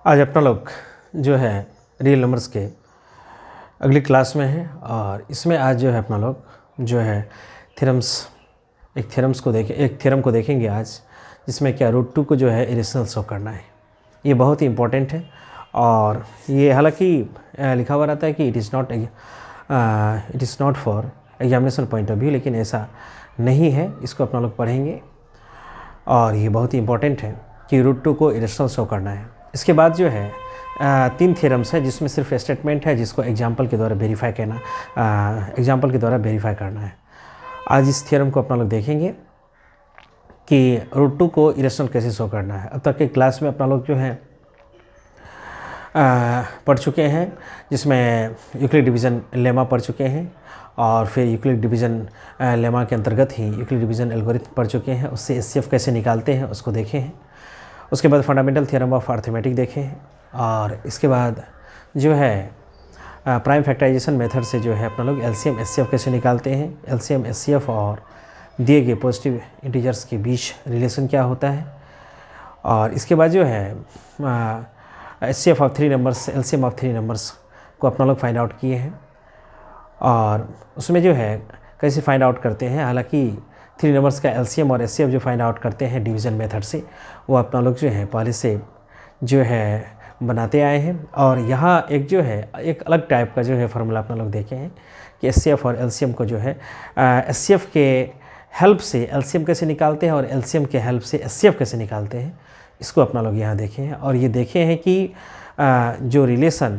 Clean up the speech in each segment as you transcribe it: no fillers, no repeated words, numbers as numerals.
आज अपना लोग जो है रियल नंबर्स के अगली क्लास में है और इसमें आज जो है अपना लोग जो है एक थ्योरम को देखेंगे आज, जिसमें क्या रूट 2 को जो है इरेशनल शो करना है। ये बहुत ही इम्पोर्टेंट है और ये हालांकि लिखा हुआ रहता है कि it is not for examination point of view, लेकिन ऐसा नहीं है। इसको अपना लोग पढ़ेंगे और ये बहुत ही इम्पोर्टेंट है कि रूट 2 को इरेशनल शो करना है। इसके बाद जो है 3 थ्योरम्स है, जिसमें सिर्फ स्टेटमेंट है जिसको एग्जाम्पल के द्वारा वेरीफाई करना है। आज इस थ्योरम को अपना लोग देखेंगे कि रूट 2 को इरेशनल कैसे शो करना है। अब तक के क्लास में अपना लोग जो है पढ़ चुके हैं, जिसमें यूक्लिड डिवीज़न लेमा पढ़ चुके हैं और फिर यूक्लिड डिवीज़न लेमा के अंतर्गत ही यूक्लिड डिवीज़न एल्गोरिथम पढ़ चुके हैं। उससे एचसीएफ कैसे निकालते हैं उसको देखे हैं। उसके बाद फंडामेंटल थ्योरम ऑफ अर्थमेटिक देखे हैं और इसके बाद जो है प्राइम फैक्टराइजेशन मेथड से जो है अपना लोग एलसीएम एचसीएफ कैसे निकालते हैं। एलसीएम एचसीएफ और दिए गए पॉजिटिव इंटीजर्स के बीच रिलेशन क्या होता है। और इसके बाद जो है HCF of 3 numbers, LCM of 3 numbers को अपना लोग फाइंड आउट किए हैं और उसमें जो है कैसे फाइंड आउट करते हैं। हालांकि 3 नंबर्स का एलसीएम और एचसीएफ जो फाइंड आउट करते हैं डिवीज़न मेथड से, वो अपना लोग जो है पहले से जो है बनाते आए हैं। और यहाँ एक जो है एक अलग टाइप का जो है फार्मूला अपना लोग देखे हैं कि एचसीएफ और एलसीएम को जो है एचसीएफ के हेल्प से एलसीएम कैसे निकालते हैं और एलसीएम के हेल्प से एचसीएफ कैसे निकालते हैं, इसको अपना लोग यहाँ देखे हैं। और ये देखे हैं कि जो रिलेशन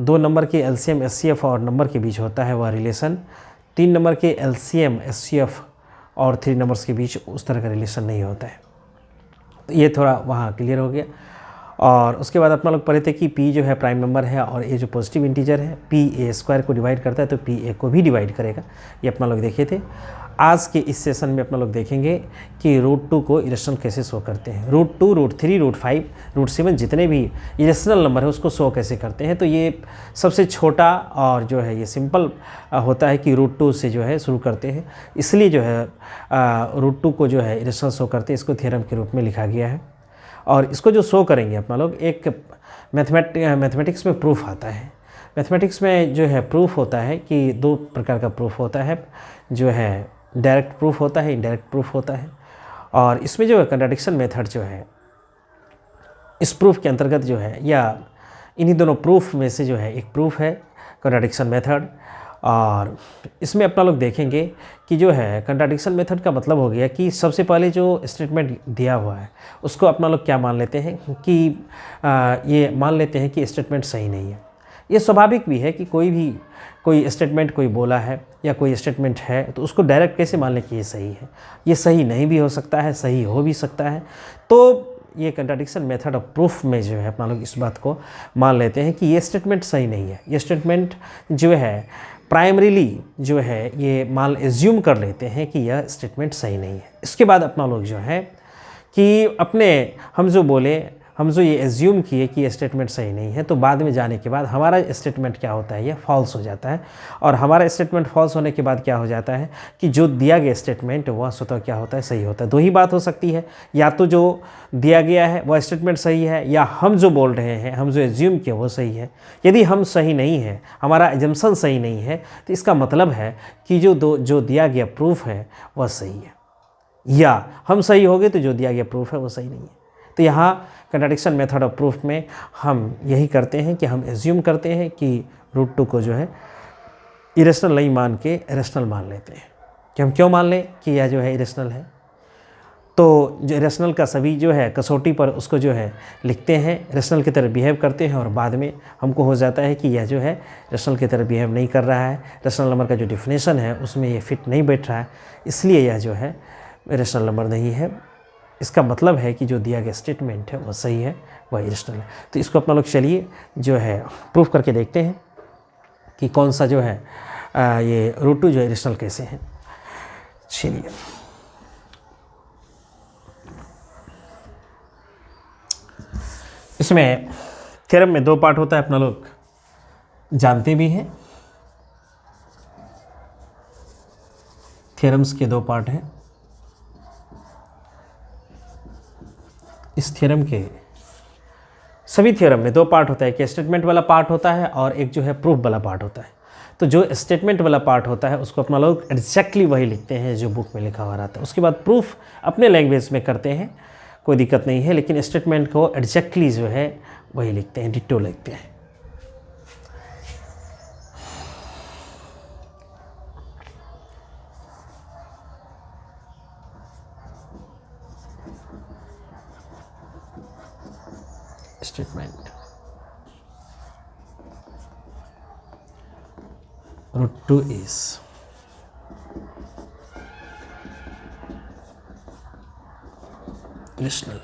2 नंबर के एलसीएम एचसीएफ और नंबर के बीच होता है, वह रिलेशन 3 नंबर के एलसीएम एचसीएफ और 3 नंबर्स के बीच उस तरह का रिलेशन नहीं होता है। तो ये थोड़ा वहाँ क्लियर हो गया। और उसके बाद अपना लोग पढ़े थे कि p जो है प्राइम नंबर है और ये जो पॉजिटिव इंटीजर है p a स्क्वायर को डिवाइड करता है तो p a को भी डिवाइड करेगा। ये अपना लोग देखे थे। आज के इस सेशन में अपना लोग देखेंगे कि रूट 2 को इरेशनल कैसे शो करते हैं। रूट 2, रूट 3, रूट 5, रूट 7 जितने भी इरेशनल नंबर है उसको शो कैसे करते हैं। तो ये सबसे छोटा और जो है ये सिंपल होता है कि रूट 2 से जो है शुरू करते हैं, इसलिए जो है रूट 2 को जो है इरेशनल शो करते हैं। इसको थ्योरम के रूप में लिखा गया है और इसको जो शो करेंगे अपना लोग एक मैथमेटिक्स में प्रूफ आता है। मैथमेटिक्स में जो है प्रूफ होता है कि 2 प्रकार का प्रूफ होता है, जो है डायरेक्ट प्रूफ होता है, इनडायरेक्ट प्रूफ होता है। और इसमें जो है कंट्राडिक्शन मेथड जो है इस प्रूफ के अंतर्गत जो है, या इन्हीं दोनों प्रूफ में से जो है एक प्रूफ है कंट्राडिक्शन मेथड। और इसमें अपना लोग देखेंगे कि जो है कंट्राडिक्शन मेथड का मतलब हो गया कि सबसे पहले जो स्टेटमेंट दिया हुआ है उसको अपना लोग क्या मान लेते हैं कि ये मान लेते हैं कि स्टेटमेंट सही नहीं है। ये स्वाभाविक भी है कि कोई स्टेटमेंट कोई बोला है या कोई स्टेटमेंट है तो उसको डायरेक्ट कैसे मान लें कि ये सही है। ये सही नहीं भी हो सकता है, सही हो भी सकता है। तो ये कंट्राडिक्शन मेथड ऑफ प्रूफ में जो है अपना लोग इस बात को मान लेते हैं कि ये स्टेटमेंट सही नहीं है। ये स्टेटमेंट जो है प्राइमरीली जो है ये मान एज्यूम कर लेते हैं कि यह स्टेटमेंट सही नहीं है। इसके बाद अपना लोग जो है कि हम जो ये एज्यूम किए कि ये स्टेटमेंट सही नहीं है, तो बाद में जाने के बाद हमारा स्टेटमेंट क्या होता है, ये फॉल्स हो जाता है। और हमारा स्टेटमेंट फॉल्स होने के बाद क्या हो जाता है कि जो दिया गया स्टेटमेंट वह स्वतः क्या होता है, सही होता है। 2 ही बात हो सकती है, या तो जो दिया गया है वह स्टेटमेंट सही है, या हम जो बोल रहे हैं, हम जो एज्यूम किए वो सही है। यदि हम सही नहीं है, हमारा एजम्पशन सही नहीं है, तो इसका मतलब है कि जो दिया गया प्रूफ है वह सही है, या हम सही हो गए तो जो दिया गया प्रूफ है वो सही नहीं है। तो यहाँ कंट्राडिक्शन मेथड ऑफ प्रूफ में हम यही करते हैं कि हम एज्यूम करते हैं कि रूट 2 को जो है इरेशनल नहीं मान के रेशनल मान लेते हैं। कि हम क्यों मान लें कि यह जो है इरेशनल है, तो जो रेशनल का सभी जो है कसौटी पर उसको जो है लिखते हैं, रेशनल की तरह बिहेव करते हैं और बाद में हमको हो जाता है कि यह जो है रेशनल की तरह बिहेव नहीं कर रहा है, रेशनल नंबर का जो डिफिनेशन है उसमें ये फिट नहीं बैठ रहा है, इसलिए यह जो है रेशनल नंबर नहीं है। इसका मतलब है कि जो दिया गया स्टेटमेंट है वह सही है, वह इरेशनल है। तो इसको अपना लोग चलिए जो है प्रूफ करके देखते हैं कि कौन सा जो है ये रूट 2 जो है इरेशनल कैसे है। चलिए इसमें थ्योरम में 2 पार्ट होता है, अपना लोग जानते भी हैं। थ्योरम्स के 2 पार्ट हैं। इस थ्योरम के सभी थ्योरम में दो पार्ट होता है, एक स्टेटमेंट वाला पार्ट होता है और एक जो है प्रूफ वाला पार्ट होता है। तो जो स्टेटमेंट वाला पार्ट होता है उसको अपना लोग एग्जैक्टली वही लिखते हैं जो बुक में लिखा हुआ रहता है। उसके बाद प्रूफ अपने लैंग्वेज में करते हैं, कोई दिक्कत नहीं है, लेकिन स्टेटमेंट को एग्जैक्टली जो है वही लिखते हैं, डिट्टो लिखते हैं। Statement root 2 is rational.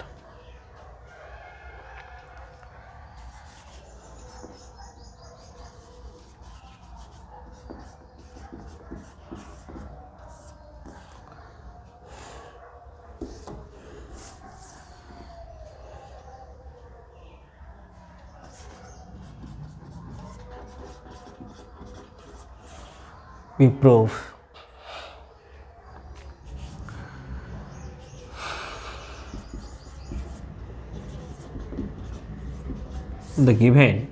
We prove the given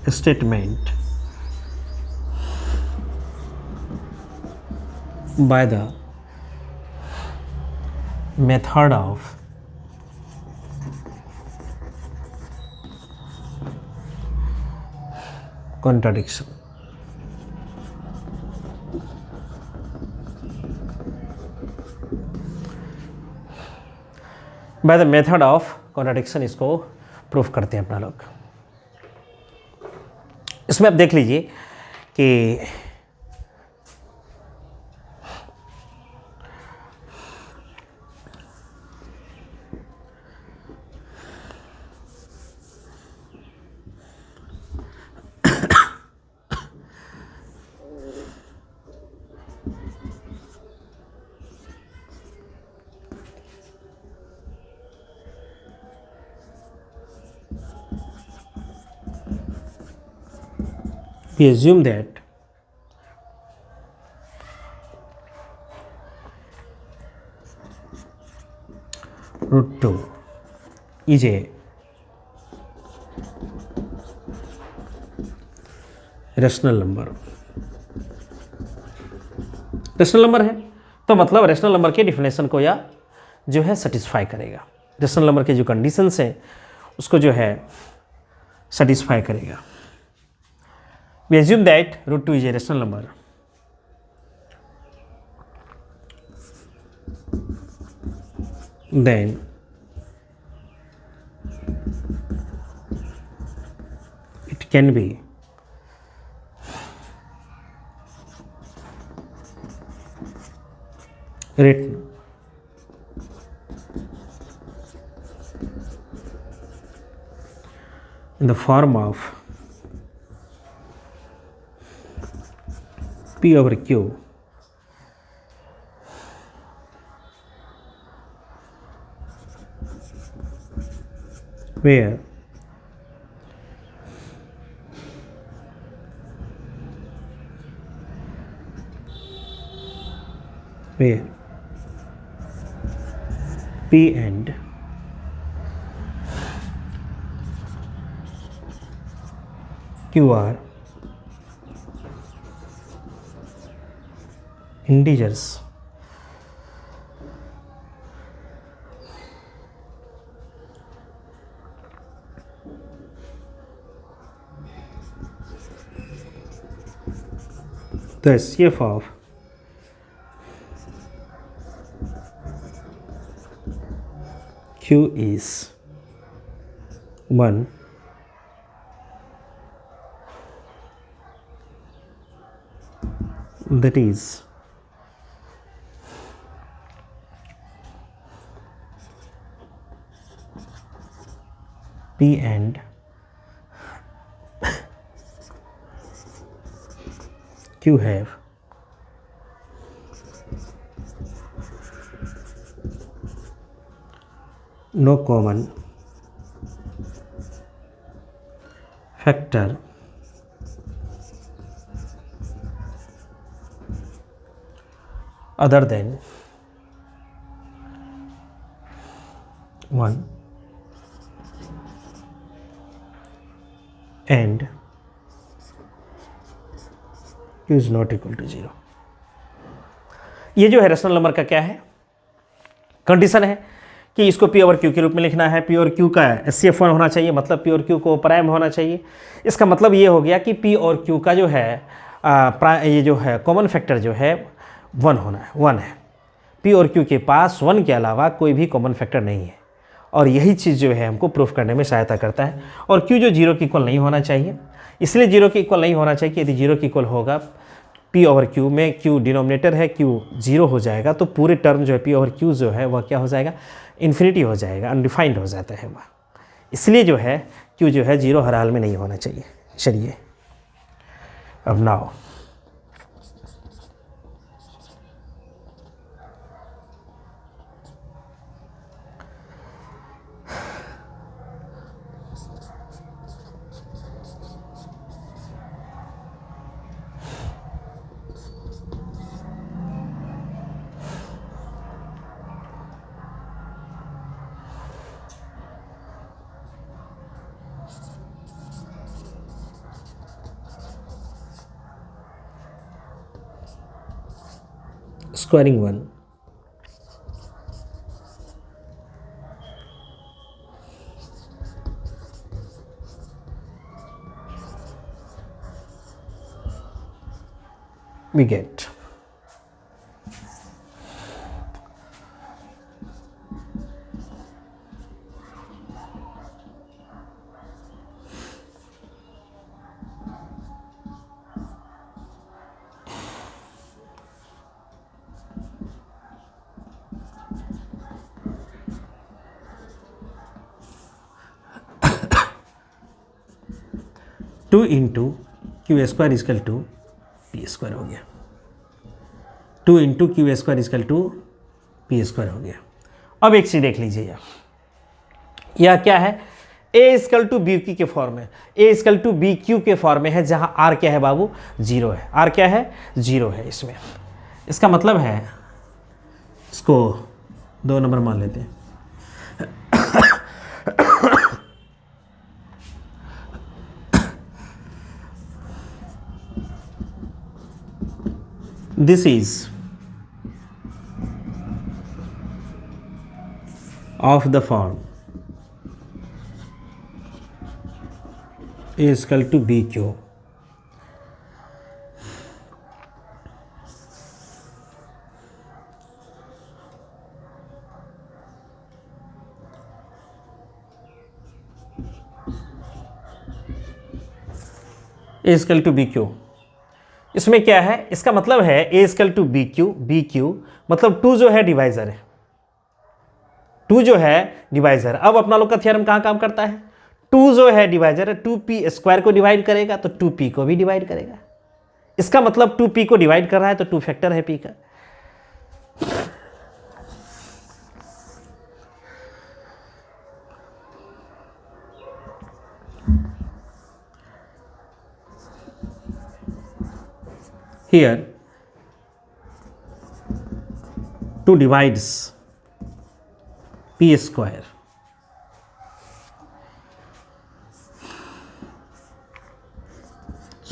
statement by the method of contradiction. By the method of contradiction इसको प्रूफ करते हैं अपना लोग। इसमें आप देख लीजिए कि we assume that root 2 is a rational number. Rational number है तो मतलब रेशनल नंबर के डिफिनेशन को या जो है सेटिस्फाई करेगा, रेशनल नंबर के जो कंडीशंस हैं उसको जो है सेटिस्फाई करेगा। We assume that root 2 is a rational number. Then it can be written in the form of P over Q where P and Q are integers the SCF of Q is 1 that is P and Q have no common factor other than 1 and q is not equal to 0। ये जो है rational number का क्या है, condition है कि इसको p over q के रूप में लिखना है। p और q का HCF 1 होना चाहिए, मतलब p और q को प्राइम होना चाहिए। इसका मतलब ये हो गया कि p और q का जो है ये जो है कॉमन फैक्टर जो है 1 होना है, 1 है। p और q के पास 1 के अलावा कोई भी कॉमन फैक्टर नहीं है, और यही चीज़ जो है हमको प्रूफ करने में सहायता करता है। और q जो 0 के इक्वल नहीं होना चाहिए, इसलिए 0 के इक्वल नहीं होना चाहिए कि यदि 0 के इक्वल होगा p ओवर q में q डिनोमिनेटर है, q 0 हो जाएगा तो पूरे टर्म जो है p ओवर q जो है वह क्या हो जाएगा, इन्फिनिटी हो जाएगा, अनडिफाइंड हो जाता है वह। इसलिए जो है q जो है 0 हर हाल में नहीं होना चाहिए। चलिए अब now squaring 1 we get two into Q square equal to P square हो गया। 2 into Q square equal to P square हो गया। अब एक चीज देख लीजिए, यह क्या है, ए इजकल टू बी क्यू के फॉर्म में, ए इजकल टू बी क्यू के फॉर्म में है, जहां आर क्या है बाबू, 0 है। आर क्या है, 0 है इसमें। इसका मतलब है, इसको 2 नंबर मान लेते हैं। This is of the form A is equal to BQ. A is equal to BQ। इसमें क्या है, इसका मतलब है ए इजकल टू बी क्यू मतलब 2 जो है डिवाइजर है, 2 जो है डिवाइजर। अब अपना लोग का थ्योरम कहाँ काम करता है, 2 जो है डिवाइजर है, 2p स्क्वायर को डिवाइड करेगा तो 2p को भी डिवाइड करेगा। इसका मतलब 2p को डिवाइड कर रहा है तो 2 फैक्टर है p का। Here 2 divides p square,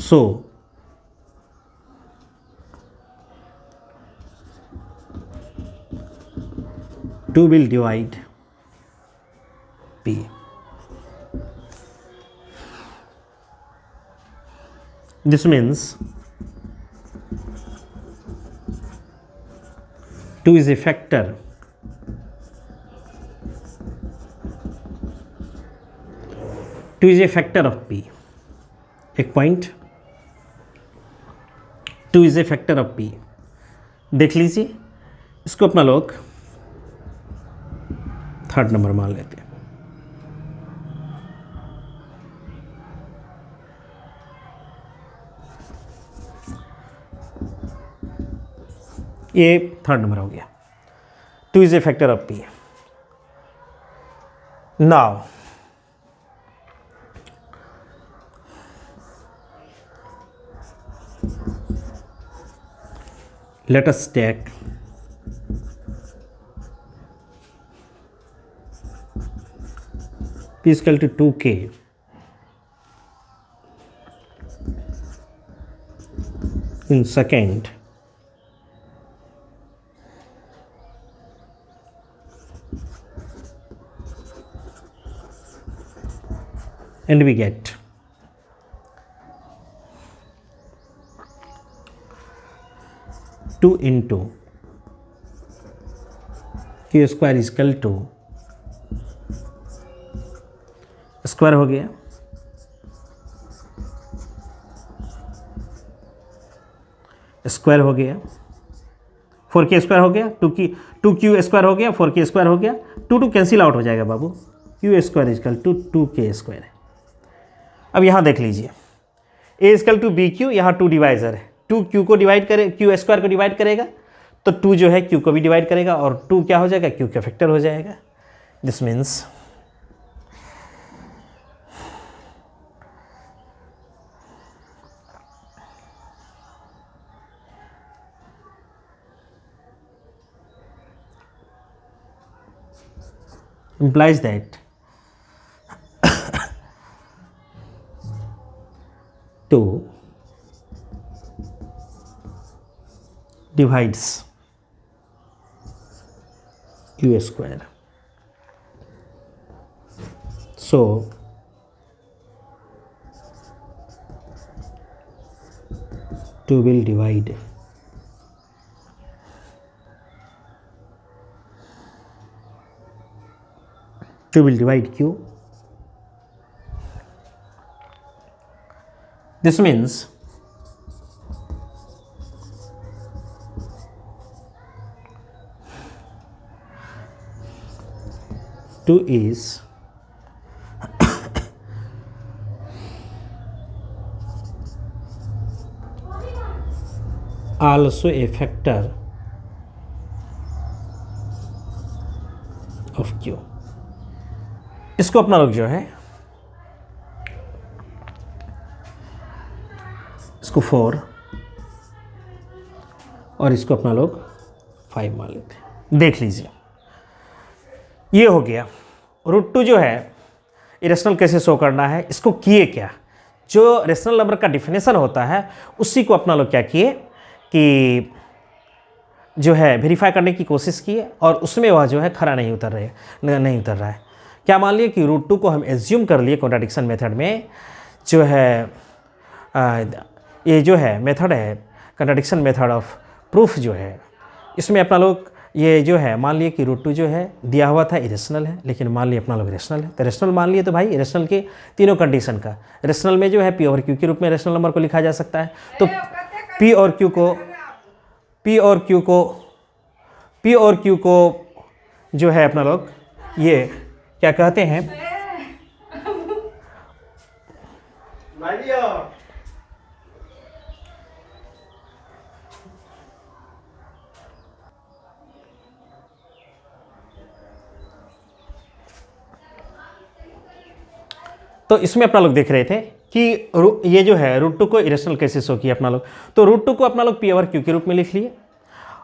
so 2 will divide p। This means 2 is a factor of p। एक point, 2 is a factor of p। देख लीजिए, इसको अपना लोग 3rd नंबर मान लेते हैं। ये 3rd नंबर हो गया। 2 is a factor of p। Now let us take P equal to 2K in second and we get two into Q square is equal to square हो गया स्क्वायर हो गया 4K स्क्वायर हो गया 2Q square हो गया 4K square हो गया 2 कैंसिल आउट हो जाएगा बाबू Q square equal to 2K square है। अब यहाँ देख लीजिए A इजकल टू BQ, यहाँ 2 डिवाइजर है 2Q को डिवाइड करे Q स्क्वायर को डिवाइड करेगा तो 2 जो है Q को भी डिवाइड करेगा और 2 क्या हो जाएगा Q का फैक्टर हो जाएगा। This means implies that 2 divides Q square. So two will divide Q. This means two is also a factor of Q. इसको अपना लोग जो है इसको 4 और इसको अपना लोग 5 मान लेते हैं। देख लीजिए ये हो गया √2 जो है इरेशनल कैसे शो करना है, इसको किए क्या, जो रेशनल नंबर का डिफिनेशन होता है उसी को अपना लोग क्या किए कि जो है वेरीफाई करने की कोशिश किए और उसमें वह जो है खरा नहीं उतर रहा है। क्या मान लिए कि √2 को हम एज्यूम कर लिए कॉन्ट्राडिक्शन मेथड में जो है ये जो है मेथड है कॉन्ट्राडिक्शन मेथड ऑफ प्रूफ जो है इसमें अपना लोग ये जो है मान लिए कि √2 जो है दिया हुआ था इरेशनल है लेकिन मान लिए अपना लोग रेशनल है। तो रेशनल मान लिए तो भाई इरेशनल के तीनों कंडीशन का रेशनल में जो है P और Q के रूप में रेशनल नंबर को लिखा जा सकता है। तो P और Q को जो है अपना लोग ये क्या कहते हैं तो इसमें अपना लोग देख रहे थे कि ये जो है √2 को इरेशनल कैसे शो किया अपना लोग। तो √2 को अपना लोग P ओवर Q के रूप में लिख लिए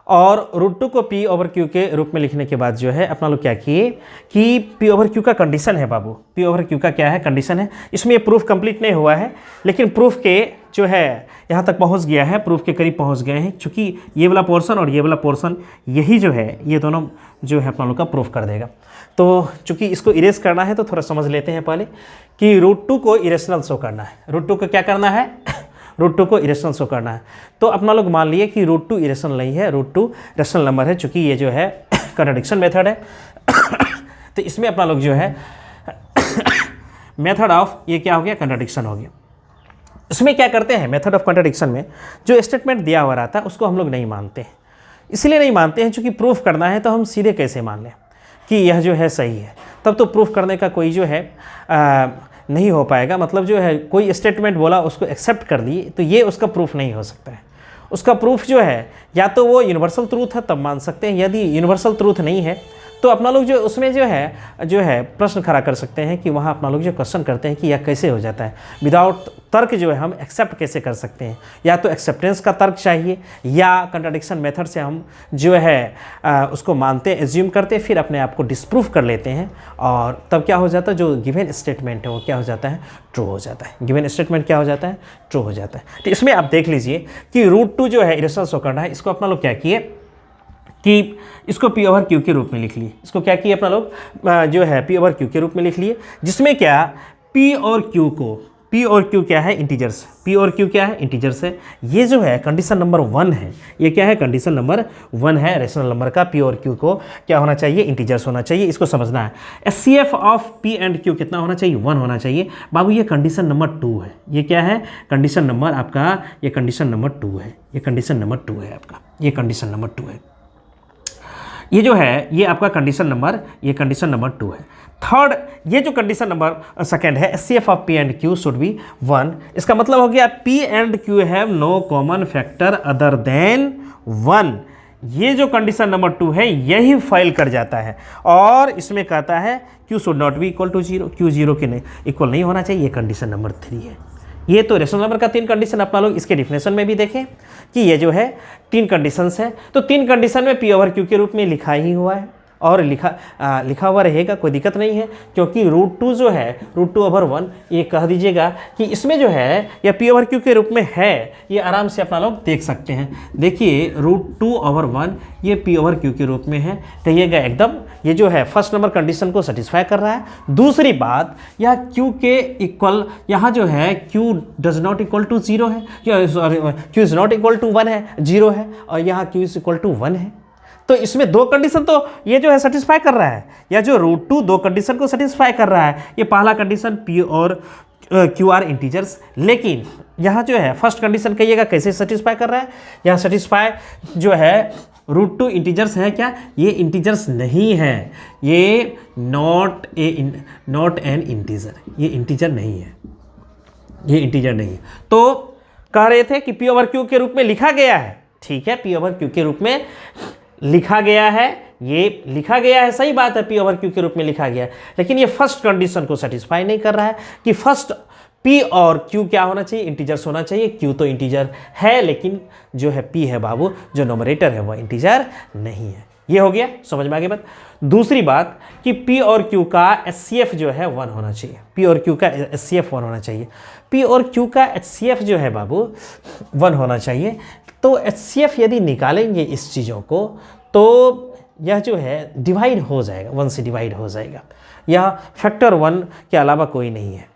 और √2 को P ओवर Q के रूप में लिखने के बाद जो है अपना लोग क्या किए कि P ओवर Q का कंडीशन है बाबू, P ओवर Q का क्या है कंडीशन है। इसमें ये प्रूफ कंप्लीट नहीं हुआ है लेकिन प्रूफ के जो है यहाँ तक पहुँच गया है, प्रूफ के करीब पहुँच गए हैं क्योंकि ये वाला पोर्शन और ये वाला पोर्शन यही जो है ये दोनों जो है अपना लोग का प्रूफ कर देगा। तो चूँकि इसको इरेज करना है तो थोड़ा समझ लेते हैं पहले कि √2 को इरेशनल शो करना है। √2 को क्या करना है √2 को इरेशनल शो करना है। तो अपना लोग मान लिए कि √2 इरेशनल नहीं है, √2 रेशनल नंबर है चूँकि ये जो है कॉन्ट्राडिक्शन मेथड है। तो इसमें अपना लोग जो है मेथड ऑफ ये क्या हो गया कॉन्ट्राडिक्शन हो गया। इसमें क्या करते हैं मेथड ऑफ कॉन्ट्राडिक्शन में जो स्टेटमेंट दिया हुआ रहता है उसको हम लोग नहीं मानते हैं। इसलिए नहीं मानते हैं चूँकि प्रूफ करना है तो हम सीधे कैसे मान लें कि यह जो है सही है, तब तो प्रूफ करने का कोई जो है नहीं हो पाएगा। मतलब जो है कोई स्टेटमेंट बोला उसको एक्सेप्ट कर लिए तो ये उसका प्रूफ नहीं हो सकता है। उसका प्रूफ जो है या तो वो यूनिवर्सल ट्रूथ है तब मान सकते हैं, यदि यूनिवर्सल ट्रूथ नहीं है तो अपना लोग जो उसमें जो है प्रश्न खड़ा कर सकते हैं कि वहाँ अपना लोग जो क्वेश्चन करते हैं कि यह कैसे हो जाता है, विदाउट तर्क जो है हम एक्सेप्ट कैसे कर सकते हैं, या तो एक्सेप्टेंस का तर्क चाहिए या कंट्राडिक्शन मेथड से हम जो है उसको मानते एज्यूम करते फिर अपने आप को डिस्प्रूव कर लेते हैं, और तब क्या हो जाता है, जो गिवन स्टेटमेंट है वो क्या हो जाता है, ट्रू हो जाता है। गिवन स्टेटमेंट क्या हो जाता है, ट्रू हो जाता है। तो इसमें आप देख लीजिए कि √2 जो है इरेशनल शो करना है, इसको अपना लोग क्या किए कि इसको P ओवर Q के रूप में लिख लिए। इसको क्या किए अपना लोग जो है P ओवर Q के रूप में लिख लिए, जिसमें क्या P और Q को, P और Q क्या है, इंटीजर्स, P और Q क्या है, इंटीजर्स है। ये जो है कंडीशन नंबर 1 है, ये क्या है, कंडीशन नंबर 1 है रेशनल नंबर का। P और Q को क्या होना चाहिए, इंटीजर्स होना चाहिए, इसको समझना है। HCF of P and Q कितना होना चाहिए, 1 होना चाहिए। बाबू ये कंडीशन नंबर 2 है, ये क्या है, कंडीशन नंबर आपका, ये कंडीशन नंबर 2 है, ये कंडीशन नंबर 2 है आपका, ये कंडीशन नंबर 2 है। ये जो है ये आपका कंडीशन नंबर, ये कंडीशन नंबर 2 है। थर्ड, ये जो कंडीशन नंबर सेकेंड है, HCF of P and Q should be 1। इसका मतलब हो गया P and Q have no common factor other than 1। ये जो कंडीशन नंबर 2 है यही फाइल कर जाता है, और इसमें कहता है Q should not be equal to 0, Q 0 के नहीं इक्वल नहीं होना चाहिए, ये कंडीशन नंबर 3 है। ये तो रेशनल नंबर का 3 कंडीशन अपना लोग इसके डिफिनेशन में भी देखें कि ये जो है 3 कंडीशंस है। तो 3 कंडीशन में P ओवर Q के रूप में लिखा ही हुआ है, और लिखा हुआ रहेगा, कोई दिक्कत नहीं है, क्योंकि √2 जो है √2 ओवर 1, ये कह दीजिएगा कि इसमें जो है यह P ओवर Q के रूप में है, ये आराम से अपना लोग देख सकते हैं। देखिए √2 ओवर 1 ये P ओवर Q के रूप में है, कहिएगा एकदम ये जो है फर्स्ट नंबर कंडीशन को सेटिस्फाई कर रहा है। दूसरी बात, यह Q के इक्वल, यहाँ जो है Q does not equal to 0 है, Q is not equal to 1 है, 0 है, और यहाँ Q इज इक्वल टू 1 है। तो इसमें 2 कंडीशन तो ये जो है सेटिस्फाई कर रहा है, या जो √2 2 कंडीशन को सेटिस्फाई कर रहा है। ये पहला कंडीशन P और Q आर इंटीजर्स, लेकिन यहाँ जो है फर्स्ट कंडीशन कहिएगा कैसे सेटिस्फाई कर रहा है, यहाँ सेटिस्फाई जो है √2 इंटीजर्स है क्या, ये इंटीजर्स नहीं है, ये नॉट एन इंटीजर, ये इंटीजर नहीं है, ये इंटीजर नहीं है। तो कह रहे थे कि P ओवर Q के रूप में लिखा गया है, ठीक है, P ओवर Q के रूप में लिखा गया है, ये लिखा गया है, सही बात है, P ओवर Q के रूप में लिखा गया है, लेकिन ये फर्स्ट कंडीशन को सेटिस्फाई नहीं कर रहा है कि फर्स्ट P और Q क्या होना चाहिए, इंटीजर्स होना चाहिए। Q तो इंटीजर है, लेकिन जो है P है बाबू, जो नोमरेटर है वह इंटीजर नहीं है। ये हो गया, समझ में आ गई बात। दूसरी बात कि P और Q का HCF जो है 1 होना चाहिए, P और Q का HCF 1 होना चाहिए, P और Q का HCF जो है बाबू 1 होना चाहिए। तो HCF यदि निकालेंगे इस चीज़ों को, तो यह जो है डिवाइड हो जाएगा, 1 से डिवाइड हो जाएगा, यह फैक्टर 1 के अलावा कोई नहीं है।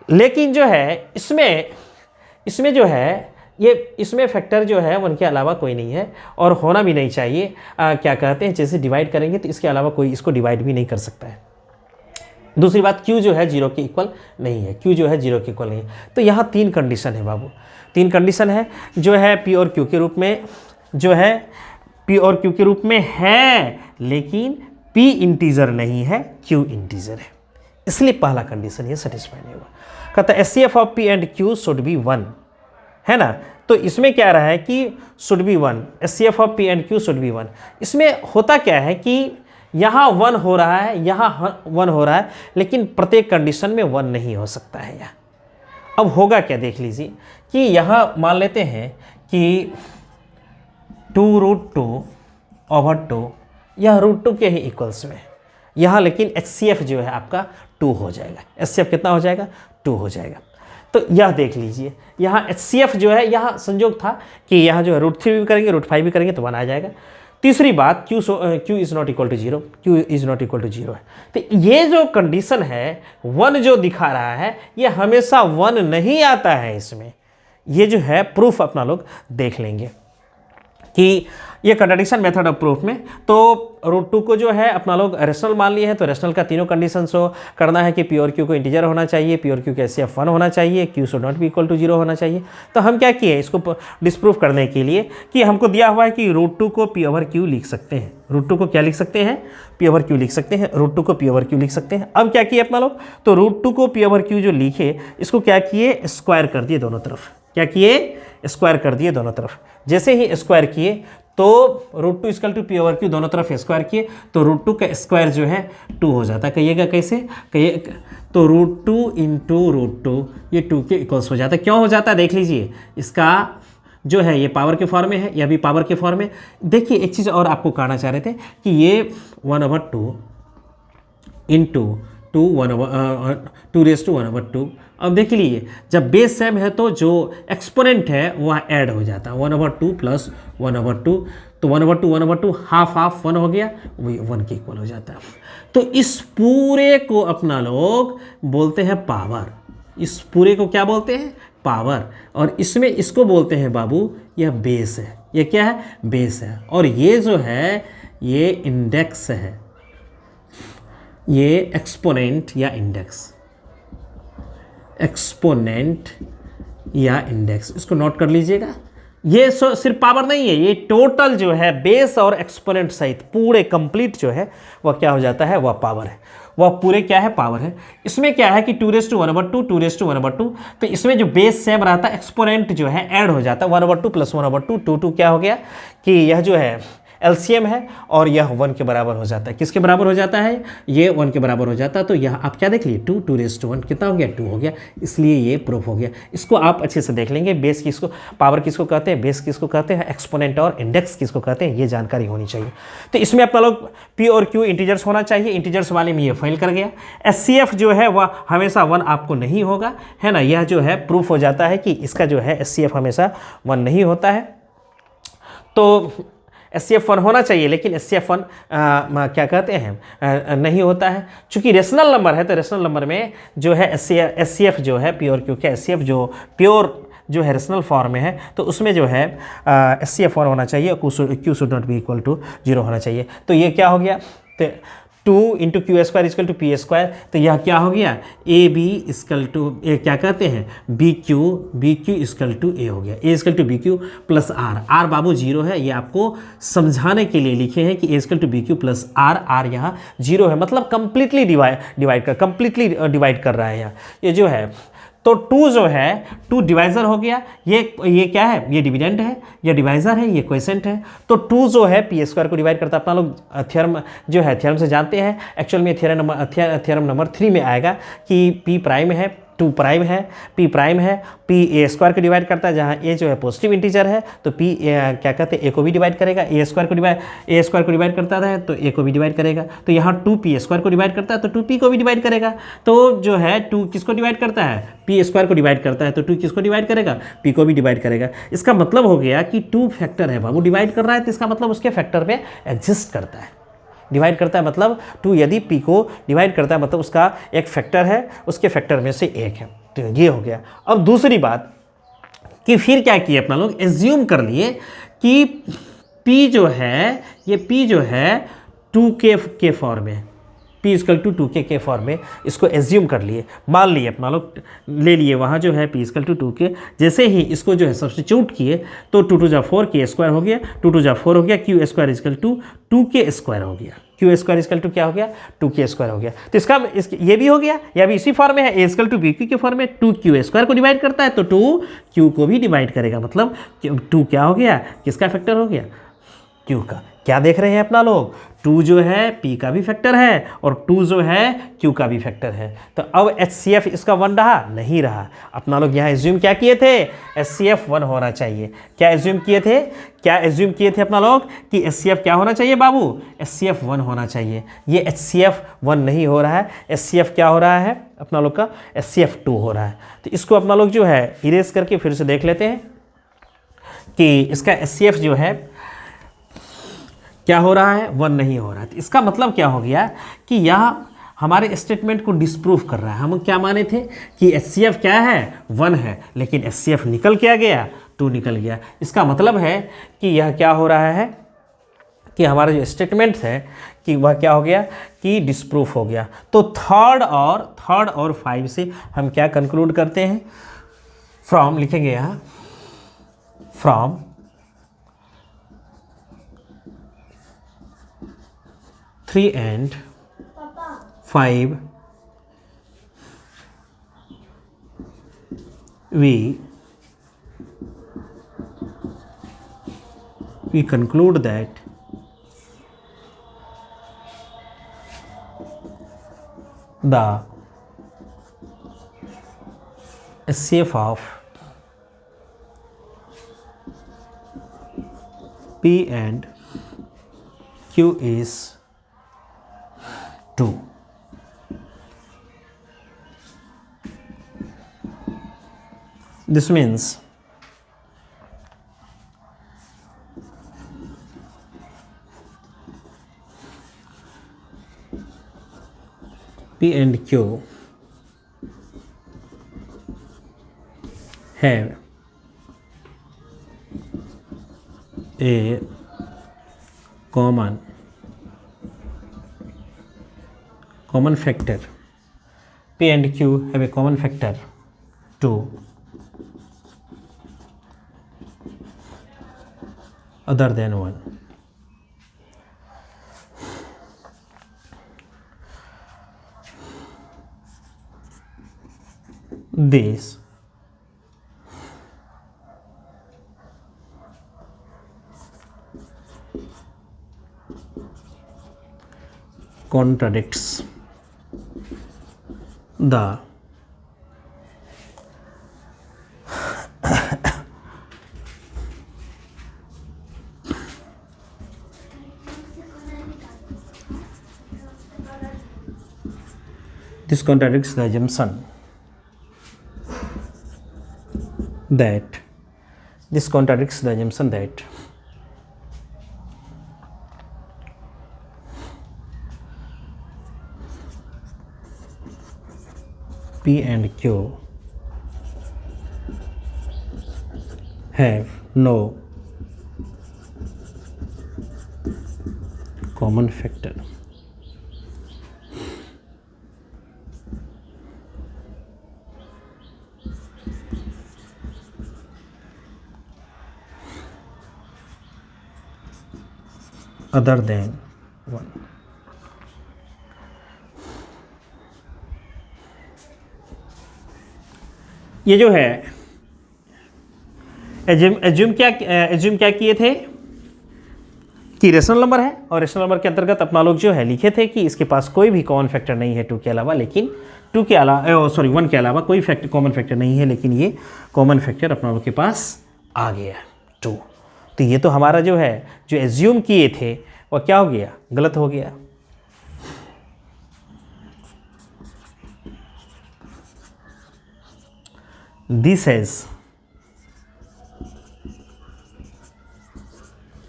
लेकिन जो है इसमें जो है ये इसमें फैक्टर जो है 1 के अलावा कोई नहीं है, और होना भी नहीं चाहिए। क्या कहते हैं, जैसे डिवाइड करेंगे तो इसके अलावा कोई इसको डिवाइड भी नहीं कर सकता है। दूसरी बात, Q जो है 0 के इक्वल नहीं है, Q जो है 0 के इक्वल नहीं है। तो यहाँ 3 कंडीशन है बाबू, 3 कंडीशन है, जो है P और Q के रूप में, जो है P और Q के रूप में है, लेकिन P इंटीजर नहीं है, Q इंटीजर है, इसलिए पहला कंडीशन ये सेटिस्फाई नहीं हुआ। कहता है HCF of P and Q should be 1, है ना। तो इसमें क्या रहा है कि should be 1, HCF of P and Q should be 1। इसमें होता क्या है कि यहाँ 1 हो रहा है, यहाँ 1 हो रहा है, लेकिन प्रत्येक कंडीशन में 1 नहीं हो सकता है यहाँ। अब होगा क्या, देख लीजिए कि यहाँ मान लेते हैं कि 2√2 ओवर 2, यह √2 के ही इक्वल्स में, यहाँ लेकिन HCF जो है आपका 2 हो जाएगा। HCF कितना हो जाएगा, 2 हो जाएगा। तो यह देख लीजिए, यहाँ HCF जो है, यहाँ संयोग था कि यहाँ जो है √3 भी करेंगे, √5 भी करेंगे तो 1 आ जाएगा। तीसरी बात, Q is not equal to 0, Q is not equal to 0 है। तो ये जो कंडीशन है 1 जो दिखा रहा है, ये हमेशा 1 नहीं आता है इसमें। ये जो है प्रूफ अपना लोग देख लेंगे कि ये कंट्राडिक्शन मेथड ऑफ प्रूफ में, तो √2 को जो है अपना लोग रेशनल मान लिए हैं, तो रेशनल का तीनों कंडीशन शो करना है कि P और Q को इंटीजर होना चाहिए, P और Q का HCF 1 होना चाहिए, Q should not be equal to 0 होना चाहिए। तो हम क्या किए इसको डिस्प्रूव करने के लिए कि हमको दिया हुआ है कि √2 को P ओवर Q लिख सकते हैं, √2 को क्या लिख सकते हैं, P ओवर Q लिख सकते हैं, √2 को P ओवर Q लिख सकते हैं। अब क्या किए अपना लोग, तो √2 को P ओवर Q जो लिखे, इसको क्या किए, स्क्वायर कर दिए दोनों तरफ, क्या किए, स्क्वायर कर दिए दोनों तरफ। जैसे ही स्क्वायर किए तो √2 equal to P over Q, दोनों तरफ स्क्वायर किए तो √2 का स्क्वायर जो है 2 हो जाता है। कहिएगा कैसे, कहिए तो √2 इंटू √2 ये 2 के इक्वल्स हो जाता है। क्यों हो जाता है देख लीजिए, इसका जो है ये पावर के फॉर्म में है, यह भी पावर के फॉर्म में। देखिए एक चीज़ और आपको कहना चाह रहे थे कि ये 1/2 इंटू 2 अब देख लीजिए जब बेस सेम है तो जो एक्सपोनेंट है वह ऐड हो जाता है, 1/2 प्लस 1/2, तो 1/2 हाफ हाफ 1 हो गया, वही 1 के इक्वल हो जाता है। तो इस पूरे को अपना लोग बोलते हैं पावर, इस पूरे को क्या बोलते हैं, पावर। और इसमें इसको बोलते हैं बाबू, यह बेस है, यह क्या है, बेस है। और ये जो है ये इंडेक्स है, ये एक्सपोनेंट या इंडेक्स, एक्सपोनेंट या इंडेक्स, इसको नोट कर लीजिएगा। ये सिर्फ पावर नहीं है, ये टोटल जो है बेस और एक्सपोनेंट सहित पूरे कंप्लीट जो है वह क्या हो जाता है, वह पावर है, वह पूरे क्या है, पावर है। इसमें क्या है कि 2⁻² 2⁻², तो इसमें जो बेस सेम रहता है, एक्सपोनेंट जो है ऐड हो जाता है, 1/2 प्लस 1/2 2 क्या हो गया कि यह जो है एलसीएम है और यह 1 के बराबर हो जाता है। किसके बराबर हो जाता है, ये 1 के बराबर हो जाता है। तो यह आप क्या देख लिए 2⁻1 कितना हो गया, 2 हो गया, इसलिए ये प्रूफ हो गया। इसको आप अच्छे से देख लेंगे, बेस किसको, पावर किसको कहते हैं, बेस किसको कहते हैं, एक्सपोनेंट और इंडेक्स किसको कहते हैं, ये जानकारी होनी चाहिए। तो इसमें अपना लोग पी और क्यू इंटीजर्स होना चाहिए, इंटीजर्स वाले में ये फेल कर गया। एचसीएफ जो है वह हमेशा 1 आपको नहीं होगा, है ना, यह जो है प्रूफ हो जाता है कि इसका जो है एचसीएफ हमेशा 1 नहीं होता है। तो SCF1 होना चाहिए, लेकिन SCF1 क्या कहते हैं नहीं होता है। चूंकि रेशनल नंबर है तो रेशनल नंबर में जो है SCF जो है प्योर क्यू के SCF जो प्योर जो है रेशनल फॉर्म में है तो उसमें जो है SCF1 होना चाहिए, Q should not be equal to 0 होना चाहिए। तो ये क्या हो गया, तो 2 into Q² equal to P², तो यह क्या हो गया, AB इक्वल टू क्या कहते हैं BQ इक्वल टू A हो गया, A equal to BQ plus R बाबू 0 है, ये आपको समझाने के लिए लिखे हैं कि A equal to BQ plus R यहाँ 0 है, मतलब कंप्लीटली डिवाइड कर रहा है यहाँ, ये जो है। तो 2 जो है 2 डिवाइज़र हो गया, ये क्या है, ये डिविडेंड है, ये डिवाइज़र है, ये क्वोशिएंट है। तो 2 जो है P² को डिवाइड करता है। अपना लोग थ्योरम जो है थ्योरम से जानते हैं, एक्चुअल में थ्योरम नंबर 3 में आएगा कि P प्राइम है, 2 प्राइम है, P प्राइम है, P A² को डिवाइड करता है, जहाँ A जो है पॉजिटिव इंटीजर है तो P क्या कहते हैं A को भी डिवाइड करेगा, A² को डिवाइड करता है तो A को भी डिवाइड करेगा। तो यहाँ 2 P² को डिवाइड करता है तो 2 P को भी डिवाइड करेगा। तो जो है 2 किसको डिवाइड करता है, P² को डिवाइड करता है तो 2 किसको डिवाइड करेगा, P को भी डिवाइड करेगा। इसका मतलब हो गया कि 2 फैक्टर है बाबू, डिवाइड कर रहा है तो इसका मतलब उसके फैक्टर में एग्जिस्ट करता है, डिवाइड करता है मतलब 2 यदि P को डिवाइड करता है मतलब उसका एक फैक्टर है, उसके फैक्टर में से एक है। तो ये हो गया। अब दूसरी बात कि फिर क्या किए अपना लोग, एज्यूम कर लिए कि P जो है, ये P जो है 2K के फॉर्म में, P इक्वल टू 2K के फॉर्म में, इसको एज्यूम कर लिए, मान लिए अपना लोग, ले लिए वहाँ जो है P इक्वल टू 2K। जैसे ही इसको जो है सब्स्टिट्यूट किए तो 2 2 जा 4 K² हो गया, 2 2 जा 4 हो गया, Q² इक्वल टू 2K² हो गया, Q² इक्वल टू क्या हो गया, 2K² हो गया। तो इसका ये भी हो गया, या भी इसी फॉर्म में है, A इक्वल टू BQ के फॉर्म में 2Q² को डिवाइड करता है तो 2Q को भी डिवाइड करेगा, मतलब 2 क्या हो गया, किसका फैक्टर हो गया, Q का। क्या देख रहे हैं अपना लोग, 2 जो है P का भी फैक्टर है और 2 जो है Q का भी फैक्टर है। तो अब HCF इसका 1 रहा, नहीं रहा। अपना लोग यहाँ एज्यूम क्या किए थे, HCF 1 होना चाहिए। क्या एज्यूम किए थे, अपना लोग कि HCF क्या होना चाहिए बाबू, HCF 1 होना चाहिए। ये HCF 1 नहीं हो रहा है, HCF क्या हो रहा है अपना लोग का, HCF 2 हो रहा है। तो इसको अपना लोग जो है इरेज करके फिर से देख लेते हैं कि इसका HCF जो है क्या हो रहा है, 1 नहीं हो रहा है। तो इसका मतलब क्या हो गया कि यह हमारे स्टेटमेंट को डिस्प्रूव कर रहा है। हम क्या माने थे कि HCF क्या है, 1 है, लेकिन HCF निकल क्या गया, 2 निकल गया। इसका मतलब है कि यह क्या हो रहा है कि हमारा जो स्टेटमेंट है कि वह क्या हो गया कि डिस्प्रूव हो गया। तो थर्ड और 5 से हम क्या कंक्लूड करते हैं, फ्रॉम लिखेंगे यहाँ, from 3 and 5 we we conclude that the HCF of P and Q is 2. This means P and Q have a common factor. P and Q have a common factor 2 other than 1. This contradicts the assumption that P and Q have no common factor. Other than 1. ये जो है assume क्या किए थे कि rational number है, और rational number के अंतर्गत अपना लोग जो है लिखे थे कि इसके पास कोई भी कॉमन फैक्टर नहीं है 2 के अलावा, लेकिन 1 के अलावा कोई कॉमन फैक्टर नहीं है, लेकिन ये कॉमन फैक्टर अपना लोग के पास आ गया 2। तो ये तो हमारा जो है जो एज्यूम किए थे वह क्या हो गया, गलत हो गया। This has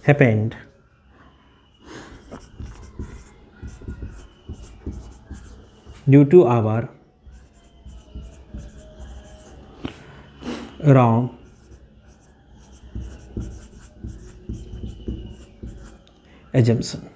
happened due to our wrong assumption.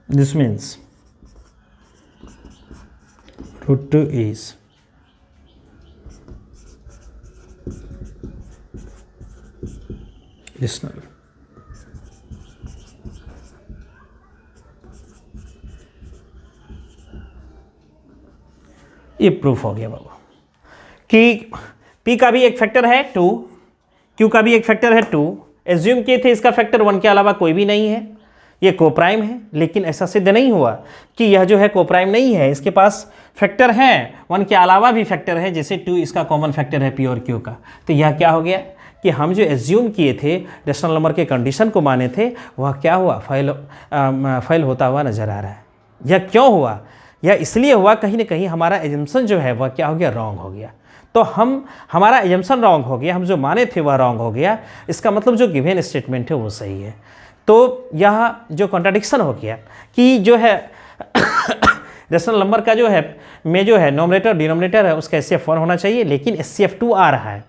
This means root 2 is rational. ये प्रूफ हो गया बाबा कि P का भी एक फैक्टर है 2, Q का भी एक फैक्टर है 2। एज्यूम किए थे इसका फैक्टर 1 के अलावा कोई भी नहीं है, ये कोप्राइम है, लेकिन ऐसा सिद्ध नहीं हुआ कि यह जो है कोप्राइम नहीं है, इसके पास फैक्टर है 1 के अलावा भी फैक्टर है, जैसे 2 इसका कॉमन फैक्टर है P और Q का। तो यह क्या हो गया कि हम जो एज्यूम किए थे रेशनल नंबर के कंडीशन को माने थे, वह क्या हुआ, फेल होता हुआ नजर आ रहा है। यह क्यों हुआ? यह इसलिए हुआ कहीं ना कहीं हमारा एजम्पशन जो है वह क्या हो गया, रॉन्ग हो गया। तो हमारा एजम्पशन रॉन्ग हो गया, हम जो माने थे वह रॉन्ग हो गया। इसका मतलब जो गिवन स्टेटमेंट है वो सही है। तो यह जो कॉन्ट्राडिक्शन हो गया कि जो है रेशनल नंबर का जो है में जो है नोमिनेटर डिनोमिनेटर है उसका HCF 1 होना चाहिए, लेकिन HCF 2 आ रहा है।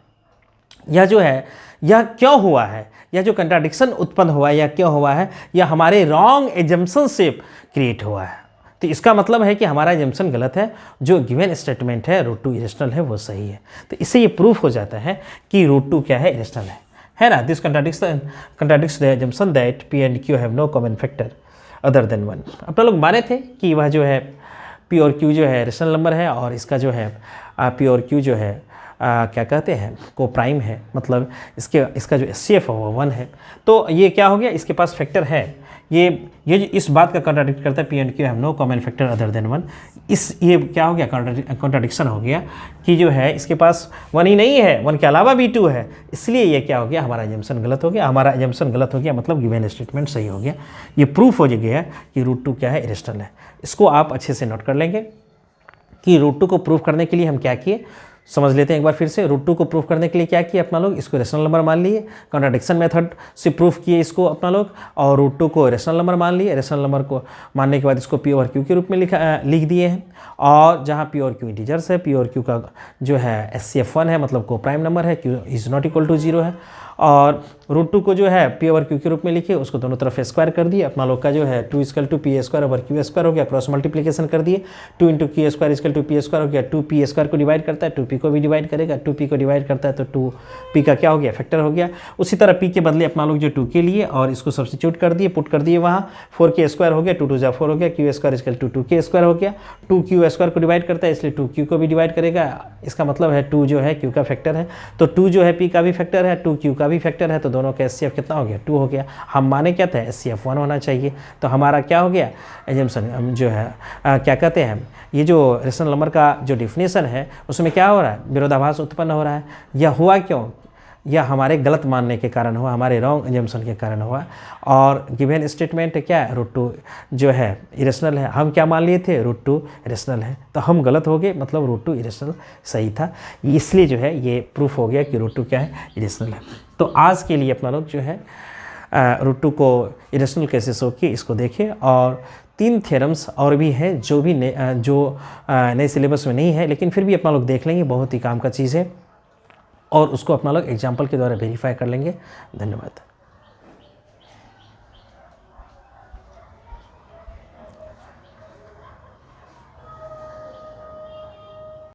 यह जो है यह क्यों हुआ है, यह जो कंट्राडिक्शन उत्पन्न हुआ है यह क्यों हुआ है, यह हमारे रॉन्ग एजम्पशन से क्रिएट हुआ है। तो इसका मतलब है कि हमारा एजम्पशन गलत है, जो गिवन स्टेटमेंट है रूट 2 इरेशनल है वो सही है। तो इससे ये प्रूफ हो जाता है कि रूट 2 क्या है, इरेशनल है। है ना। This contradicts the assumption that P and Q have no common factor other than 1। अपना लोग माने थे कि वह जो है पी और क्यू जो है रेशनल नंबर है और इसका जो है पी और क्यू जो है क्या कहते हैं को प्राइम है, मतलब इसका जो एचसीएफ है वो 1 है। तो ये क्या हो गया, इसके पास फैक्टर है। ये इस बात का कॉन्ट्राडिक्ट करता है P and Q have no common factor other than 1। ये क्या हो गया, कॉन्ट्राडिक्शन हो गया कि जो है इसके पास 1 ही नहीं है, 1 के अलावा भी 2 है। इसलिए ये क्या हो गया, हमारा एजम्पशन गलत हो गया। हमारा एजम्पशन गलत हो गया मतलब गिवन स्टेटमेंट सही हो गया। ये प्रूफ हो गया कि √2 क्या है, इरेशनल है। इसको आप अच्छे से नोट कर लेंगे कि √2 को प्रूफ करने के लिए हम क्या किए, समझ लेते हैं एक बार फिर से। √2 को प्रूफ करने के लिए क्या किया अपना लोग, इसको रेशनल नंबर मान लिए, कॉन्ट्राडिक्शन मेथड से प्रूफ किए इसको अपना लोग, और √2 को रेशनल नंबर मान लिए। रेशनल नंबर को मानने के बाद इसको पी और क्यू के रूप में लिख दिए हैं। और जहाँ पी और क्यू इंटीजर्स है, पी और क्यू का जो है एचसीएफ 1 है, मतलब को प्राइम नंबर है, Q is not equal to 0 है। और √2 को जो है पी ओवर क्यू के रूप में लिखे, उसको दोनों तरफ स्क्वायर कर दिए। अपना लोग का जो है 2 = to P square over Q square हो गया, क्रॉस मल्टीप्लिकेशन कर दिए। 2 × Q square = to P square हो गया। 2p स्क्वायर को डिवाइड करता है, 2p को भी डिवाइड करेगा, 2p को डिवाइड करता है तो 2p का क्या हो गया, फैक्टर हो गया। उसी तरह p के बदले अपना लोग जो 2 के लिए और इसको सब्स्टिट्यूट कर दिए, पुट कर दिए वहाँ। 4k स्क्वायर हो गया, 2 × 2 = 4 हो गया, Q square = to 2k square हो गया। 2q स्क्वायर को डिवाइड करता है इसलिए 2q को भी डिवाइड करेगा। इसका मतलब है 2 जो है q का फैक्टर है, तो 2 जो है p का भी फैक्टर है, 2 q का भी फैक्टर है, तो दोनों का एचसीएफ कितना हो गया, 2 हो गया। हम माने क्या था, एचसीएफ 1 होना चाहिए। तो हमारा क्या हो गया, एजम्पशन जो है क्या कहते हैं, ये जो रेशनल नंबर का जो डिफिनेशन है उसमें क्या हो रहा है, विरोधाभास उत्पन्न हो रहा है। यह हुआ क्यों, यह हमारे गलत मानने के कारण हुआ, हमारे रॉन्ग एजम्पशन के कारण हुआ। और गिवन स्टेटमेंट क्या है, √2 जो है इरेशनल है। हम क्या मान लिए थे, √2 इरेशनल है, तो हम गलत हो गए, मतलब √2 इरेशनल सही था। इसलिए जो है ये प्रूफ हो गया कि √2 क्या है, इरेशनल है। तो आज के लिए अपना लोग जो है √2 को इरेशनल कैसे शो किए इसको देखें। और 3 थ्योरम्स और भी हैं जो भी नए सिलेबस में नहीं है, लेकिन फिर भी अपना लोग देख लेंगे, बहुत ही काम का चीज़ है, और उसको अपना लोग एग्जाम्पल के द्वारा वेरीफाई कर लेंगे। धन्यवाद।